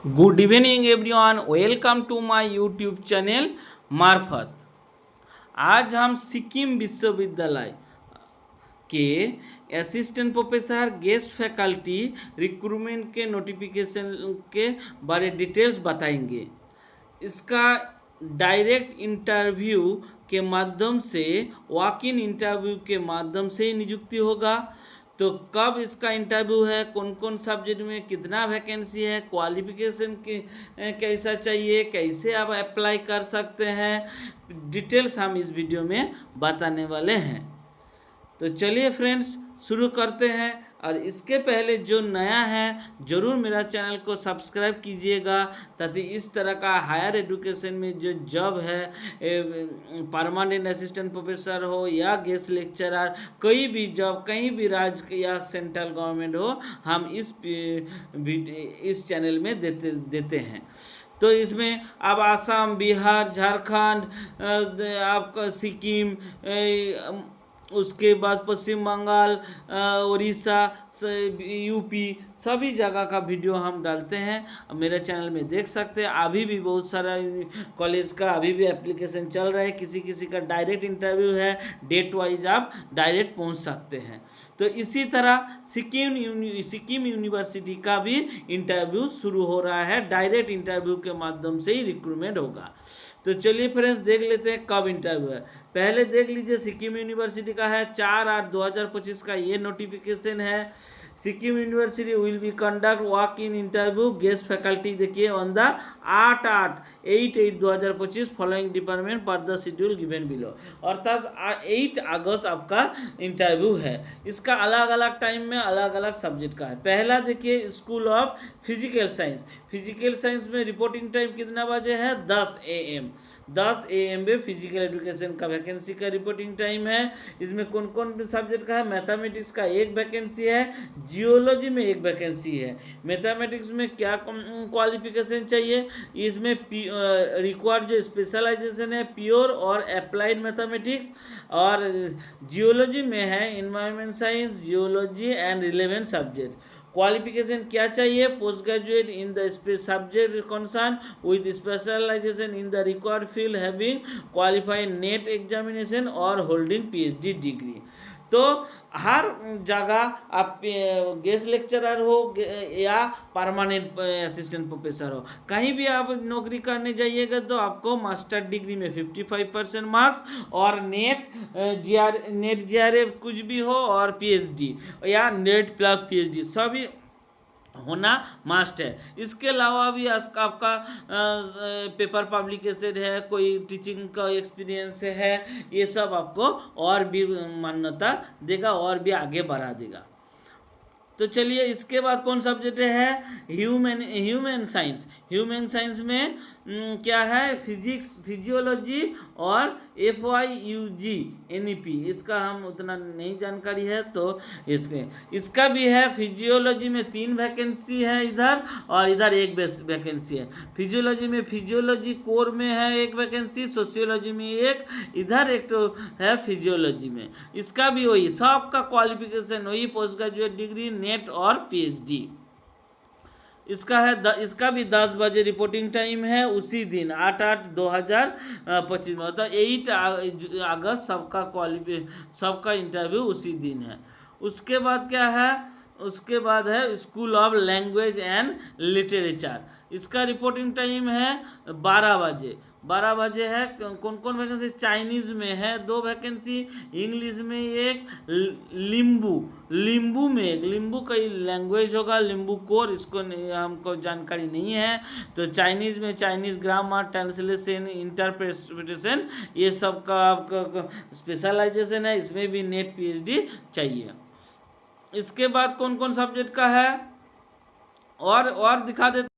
Good evening everyone, welcome to my YouTube channel मार्फत। आज हम सिक्किम विश्वविद्यालय के assistant professor guest faculty recruitment के नोटिफिकेशन के बारे डिटेल्स बताएंगे। इसका डायरेक्ट इंटरव्यू के माध्यम से, वॉक इन इंटरव्यू के माध्यम से ही नियुक्ति होगा। तो कब इसका इंटरव्यू है, कौन कौन सब्जेक्ट में कितना वैकेंसी है, क्वालिफिकेशन की कैसा चाहिए, कैसे आप अप्लाई कर सकते हैं, डिटेल्स हम इस वीडियो में बताने वाले हैं। तो चलिए फ्रेंड्स शुरू करते हैं। और इसके पहले जो नया है ज़रूर मेरा चैनल को सब्सक्राइब कीजिएगा, ताकि इस तरह का हायर एजुकेशन में जो जॉब है, परमानेंट असिस्टेंट प्रोफेसर हो या गेस्ट लेक्चरर, कोई भी जॉब कहीं भी राज्य या सेंट्रल गवर्नमेंट हो, हम इस चैनल में देते हैं। तो इसमें अब आसाम, बिहार, झारखंड, आपका सिक्किम, उसके बाद पश्चिम बंगाल, उड़ीसा, यूपी, सभी जगह का वीडियो हम डालते हैं। मेरे चैनल में देख सकते हैं। अभी भी बहुत सारा कॉलेज का अभी भी एप्लीकेशन चल रहा है। किसी किसी का डायरेक्ट इंटरव्यू है, डेट वाइज आप डायरेक्ट पहुंच सकते हैं। तो इसी तरह सिक्किम यूनिवर्सिटी का भी इंटरव्यू शुरू हो रहा है। डायरेक्ट इंटरव्यू के माध्यम से ही रिक्रूटमेंट होगा। तो चलिए फ्रेंड्स देख लेते हैं कब इंटरव्यू है। पहले देख लीजिए, सिक्किम यूनिवर्सिटी का है 4/8/2025 का ये नोटिफिकेशन है। Sikkim university will be conduct walk in interview guest faculty, देखिए ऑन द 8/8/2025 फॉलोइंग डिपार्टमेंट पर द शेड्यूल गिवन बिलो। अर्थात 8 अगस्त आपका इंटरव्यू है। इसका अलग अलग टाइम में अलग अलग सब्जेक्ट का है। पहला देखिए, school of physical science. Physical science में रिपोर्टिंग टाइम कितना बजे है? 10 AM। 10 AM में फिजिकल एजुकेशन का वैकेंसी का रिपोर्टिंग टाइम है। इसमें कौन कौन सब्जेक्ट का है? मैथमेटिक्स का एक वैकेंसी है, जियोलॉजी में एक वैकेंसी है। मैथमेटिक्स में क्या क्वालिफिकेशन चाहिए? इसमें रिक्वायर्ड जो स्पेशलाइजेशन है प्योर और अप्लाइड मैथमेटिक्स, और जियोलॉजी में है environment science, geology and relevant subject. Qualification क्या चाहिए? Post graduate in the subject concern with specialisation in the required field, having qualified NET examination और होल्डिंग PhD डिग्री। तो हर जगह आप गेस्ट लेक्चरर हो या परमानेंट असिस्टेंट प्रोफेसर हो, कहीं भी आप नौकरी करने जाइएगा तो आपको मास्टर डिग्री में 55% मार्क्स और नेट GRE कुछ भी हो, और PhD या नेट प्लस PhD सभी होना मस्ट है। इसके अलावा भी आपका पेपर पब्लिकेशन है, कोई टीचिंग का एक्सपीरियंस है, ये सब आपको और भी मान्यता देगा और भी आगे बढ़ा देगा। तो चलिए इसके बाद कौन सब्जेक्ट है? Human science. ह्यूमन साइंस में क्या है? फिजिक्स, फिजियोलॉजी और FYUG NEP। इसका हम उतना नहीं जानकारी है, तो इसका भी है। फिजियोलॉजी में 3 वैकेंसी है इधर, और इधर एक वैकेंसी है। फिजियोलॉजी में फिजियोलॉजी कोर में है एक वैकेंसी, सोशियोलॉजी में एक, इधर एक तो है फिजियोलॉजी में। इसका भी वही, सबका क्वालिफिकेशन वही, पोस्ट ग्रेजुएट डिग्री, नेट और PhD। इसका है इसका भी 10 बजे रिपोर्टिंग टाइम है, उसी दिन 8/8/2025 में, मतलब 8 अगस्त सबका इंटरव्यू उसी दिन है। उसके बाद क्या है? उसके बाद है school of language and literature. इसका रिपोर्टिंग टाइम है 12 बजे। 12 बजे है। कौन कौन वैकेंसी? चाइनीज़ में है 2 वैकेंसी, इंग्लिश में एक, लिम्बू में एक। लिम्बू का लैंग्वेज होगा, लिम्बू कोर, इसको हमको जानकारी नहीं है। तो चाइनीज़ में चाइनीज़ ग्रामर, ट्रांसलेशन, इंटरप्रिटेशन, ये सब का आपका स्पेशलाइजेशन है। इसमें भी नेट PhD चाहिए। इसके बाद कौन कौन सब्जेक्ट का है और दिखा देते।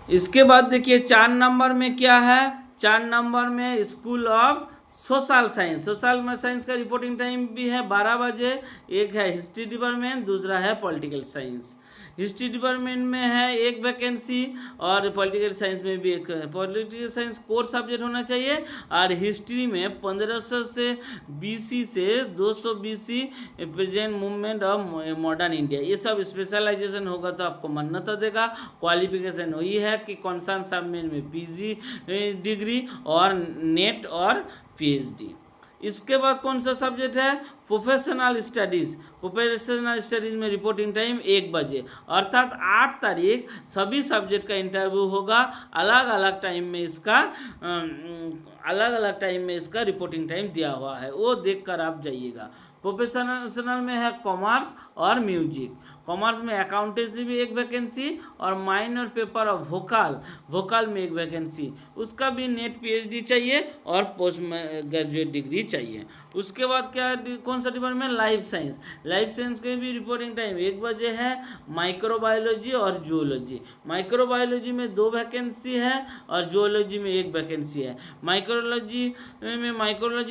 इसके बाद देखिए 4 नंबर में क्या है? 4 नंबर में स्कूल ऑफ सोशल साइंस का रिपोर्टिंग टाइम भी है 12 बजे। एक है हिस्ट्री डिपार्टमेंट, दूसरा है पॉलिटिकल साइंस। हिस्ट्री डिपार्टमेंट में है एक वैकेंसी और पॉलिटिकल साइंस में भी एक है। पॉलिटिकल साइंस कोर सब्जेक्ट होना चाहिए और हिस्ट्री में 1500 से BC से 200 BC present movement of modern India, ये सब स्पेशलाइजेशन होगा तो आपको मान्यता देगा। क्वालिफिकेशन वही है कि कौन सा सब्जेक्ट में PG डिग्री और नेट और PhD। इसके बाद कौन सा सब्जेक्ट है, प्रोफेशनल स्टडीज़। प्रोफेशनल स्टडीज़ में रिपोर्टिंग टाइम 1 बजे, अर्थात 8 तारीख सभी सब्जेक्ट का इंटरव्यू होगा। अलग अलग टाइम में इसका रिपोर्टिंग टाइम दिया हुआ है, वो देखकर आप जाइएगा। प्रोफेशनल में है कॉमर्स और म्यूजिक। कॉमर्स में अकाउंटेंसी भी एक वैकेंसी और माइनर पेपर ऑफ वोकल में एक वैकेंसी। उसका भी नेट PhD चाहिए और पोस्ट ग्रेजुएट डिग्री चाहिए। उसके बाद क्या कौन सा डिपार्टमेंट, लाइफ साइंस के भी रिपोर्टिंग टाइम 1 बजे है। माइक्रोबायोलॉजी और जूलॉजी। माइक्रोबायोलॉजी में 2 वैकेंसी है और जूलॉजी में 1 वैकेंसी है। माइक्रोलॉजी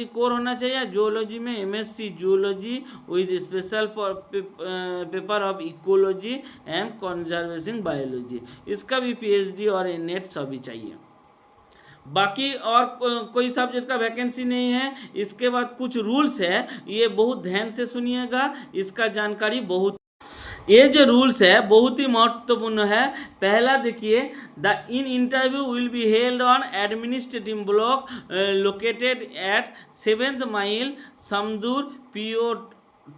कोर होना चाहिए। जूलॉजी में MSc zoology with special paper of ecology and conservation biology. इसका भी PhD और नेट सभी चाहिए। बाकी और कोई सब्जेक्ट का वैकेंसी नहीं है। इसके बाद कुछ रूल्स है, ये बहुत ध्यान से सुनिएगा, इसका जानकारी बहुत, ये जो रूल्स है बहुत ही महत्वपूर्ण है। पहला देखिए, the interview will be held on administrative block located at 7th mile Samdur PO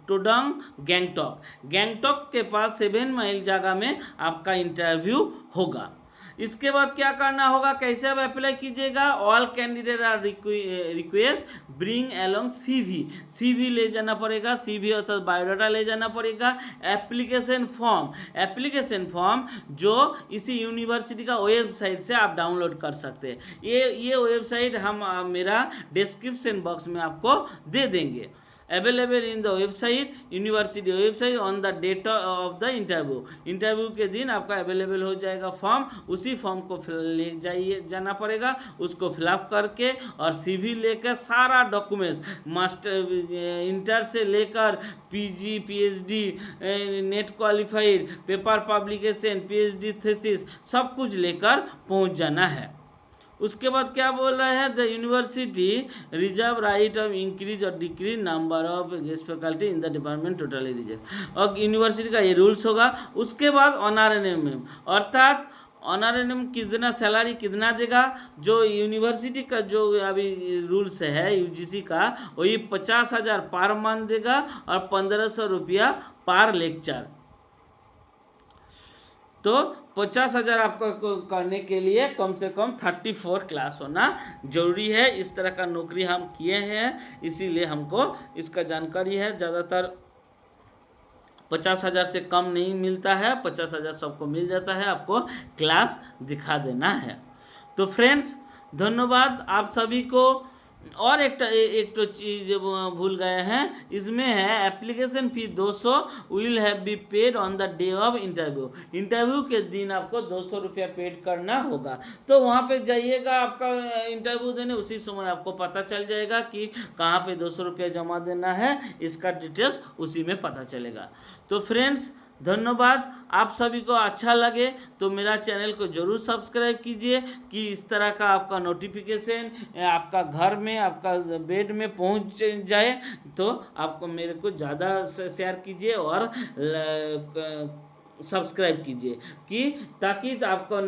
Tadong Gangtok के पास 7 माइल जगह में आपका इंटरव्यू होगा। इसके बाद क्या करना होगा, कैसे आप अप्लाई कीजिएगा। All candidate are request bring along CV ले जाना पड़ेगा। CV अर्थात बायोडाटा ले जाना पड़ेगा। एप्लीकेशन फॉर्म जो इसी यूनिवर्सिटी का वेबसाइट से आप डाउनलोड कर सकते हैं। ये वेबसाइट हम मेरा डिस्क्रिप्शन बॉक्स में आपको दे देंगे। Available in the website, university website on the date of the interview के दिन आपका अवेलेबल हो जाएगा फॉर्म। उसी फॉर्म को ले जाना पड़ेगा, उसको फिलअप करके और CV लेकर सारा डॉक्यूमेंट्स इंटर से लेकर PG PhD net qualified paper publication PhD thesis सब कुछ लेकर पहुंच जाना है। उसके बाद क्या बोल रहा है, the university reserve right of increase और decrease number of guest faculty in the department totally reject. और यूनिवर्सिटी का ये रूल्स होगा। उसके बाद ऑनरेरियम, अर्थात ऑनरेरियम कितना सैलरी कितना देगा। जो यूनिवर्सिटी का जो अभी रूल्स है UGC का, वही 50,000 पर मंथ देगा और 1500 रुपया पर लेक्चर। तो 50,000 आपको करने के लिए कम से कम 34 क्लास होना जरूरी है। इस तरह का नौकरी हम किए हैं, इसीलिए हमको इसका जानकारी है। ज़्यादातर 50,000 से कम नहीं मिलता है, 50,000 सबको मिल जाता है, आपको क्लास दिखा देना है। तो फ्रेंड्स धन्यवाद आप सभी को। और एक तो चीज़ भूल गए हैं, इसमें है application fee 200 will have be paid on the day of interview के दिन आपको 200 रुपया पेड करना होगा। तो वहाँ पे जाइएगा आपका इंटरव्यू देने, उसी समय आपको पता चल जाएगा कि कहाँ पे 200 रुपया जमा देना है, इसका डिटेल्स उसी में पता चलेगा। तो फ्रेंड्स धन्यवाद। आप सभी को अच्छा लगे तो मेरा चैनल को जरूर सब्सक्राइब कीजिए कि इस तरह का आपका नोटिफिकेशन आपका घर में, आपका बेड में पहुंच जाए। तो आपको मेरे को ज़्यादा शेयर कीजिए और सब्सक्राइब कीजिए कि ताकि आपको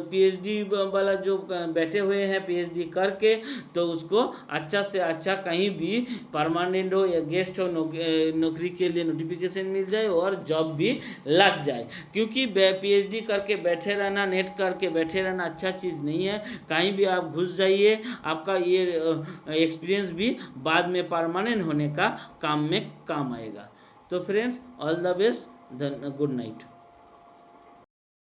PhD वाला जो बैठे हुए हैं PhD करके, तो उसको अच्छा से अच्छा कहीं भी परमानेंट हो या गेस्ट हो नौकरी के लिए नोटिफिकेशन मिल जाए और जॉब भी लग जाए। क्योंकि PhD करके बैठे रहना, नेट करके बैठे रहना अच्छा चीज़ नहीं है। कहीं भी आप घुस जाइए, आपका ये एक्सपीरियंस भी बाद में परमानेंट होने का काम में काम आएगा। तो friends all the best, good night.